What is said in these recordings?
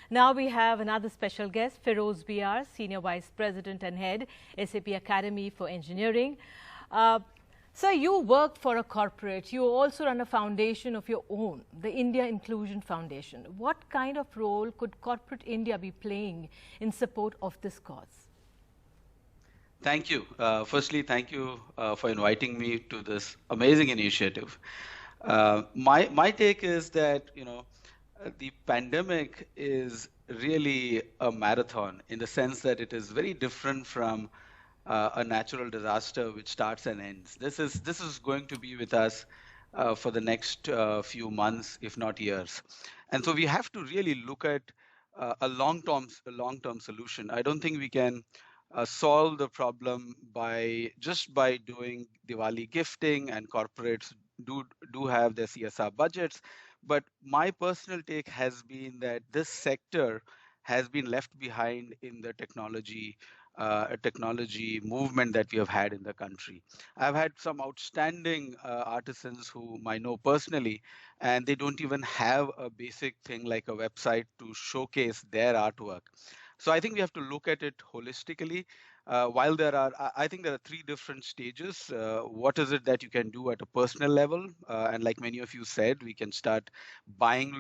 Now we have another special guest, Ferose V R, Senior Vice President and Head, SAP Academy for Engineering. Sir, you work for a corporate. You also run a foundation of your own, the India Inclusion Foundation. What kind of role could corporate India be playing in support of this cause? Thank you. Firstly, thank you for inviting me to this amazing initiative. My take is that, the pandemic is really a marathon in the sense that it is very different from a natural disaster which starts and ends. This is going to be with us for the next few months, if not years. And so we have to really look at a long-term solution. I don't think we can solve the problem by doing Diwali gifting, and corporates do have their CSR budgets. But my personal take has been that this sector has been left behind in the technology movement that we have had in the country. I've had some outstanding artisans whom I know personally, and they don't even have a basic thing like a website to showcase their artwork. So I think we have to look at it holistically. While I think there are three different stages. What is it that you can do at a personal level? And like many of you said, we can start buying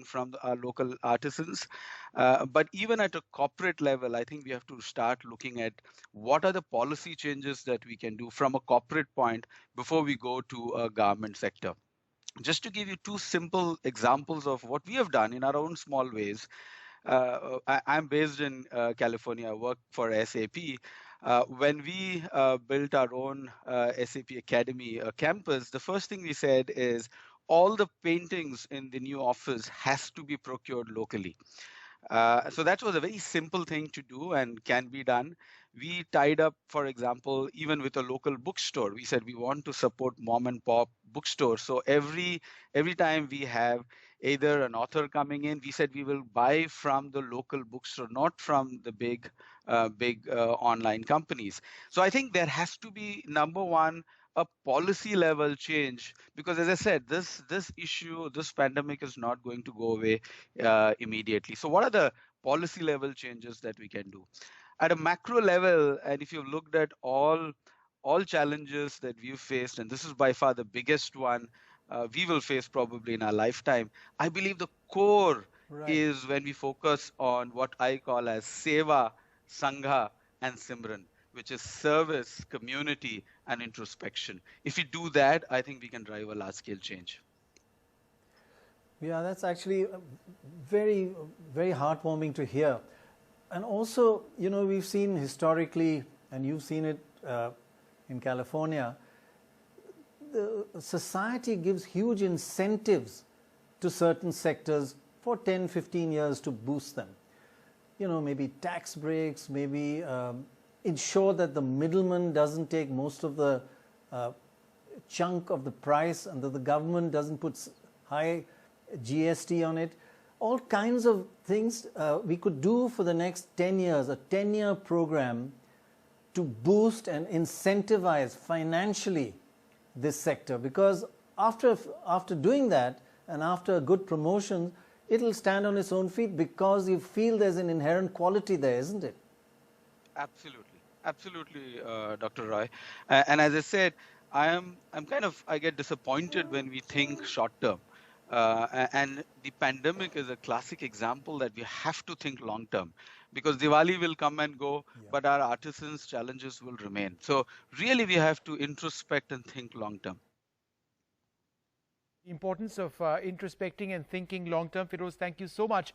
from our local artisans. But even at a corporate level, I think we have to start looking at what are the policy changes that we can do from a corporate point before we go to a government sector. Just to give you two simple examples of what we have done in our own small ways. I'm based in California. I work for SAP. When we built our own SAP Academy campus, the first thing we said is all the paintings in the new office has to be procured locally. So that was a very simple thing to do and can be done. We tied up, for example, even with a local bookstore. We said we want to support mom and pop bookstores. So every time we have either an author coming in, we said we will buy from the local bookstore, not from the big online companies. So I think there has to be, number one, a policy level change, because as I said, this issue, this pandemic is not going to go away immediately. So what are the policy level changes that we can do? At a macro level, and if you've looked at all challenges that we've faced, and this is by far the biggest one we will face probably in our lifetime, I believe the core is when we focus on what I call as Seva, Sangha, and Simran, which is service, community, and introspection. If we do that, I think we can drive a large-scale change. Yeah, that's actually very, very heartwarming to hear. And also, we've seen historically, and you've seen it in California, the society gives huge incentives to certain sectors for 10, 15 years to boost them. Maybe tax breaks, maybe ensure that the middleman doesn't take most of the chunk of the price, and that the government doesn't put high GST on it. All kinds of things we could do for the next 10 years, a 10-year program to boost and incentivize financially this sector. Because after doing that, and after good promotion, it'll stand on its own feet, because you feel there's an inherent quality there, isn't it? Absolutely, Dr. Roy. And as I said, I get disappointed when we think short term. And the pandemic is a classic example that we have to think long term, because Diwali will come and go, but our artisans' challenges will remain. So really, we have to introspect and think long term. The importance of introspecting and thinking long term. Ferose, thank you so much.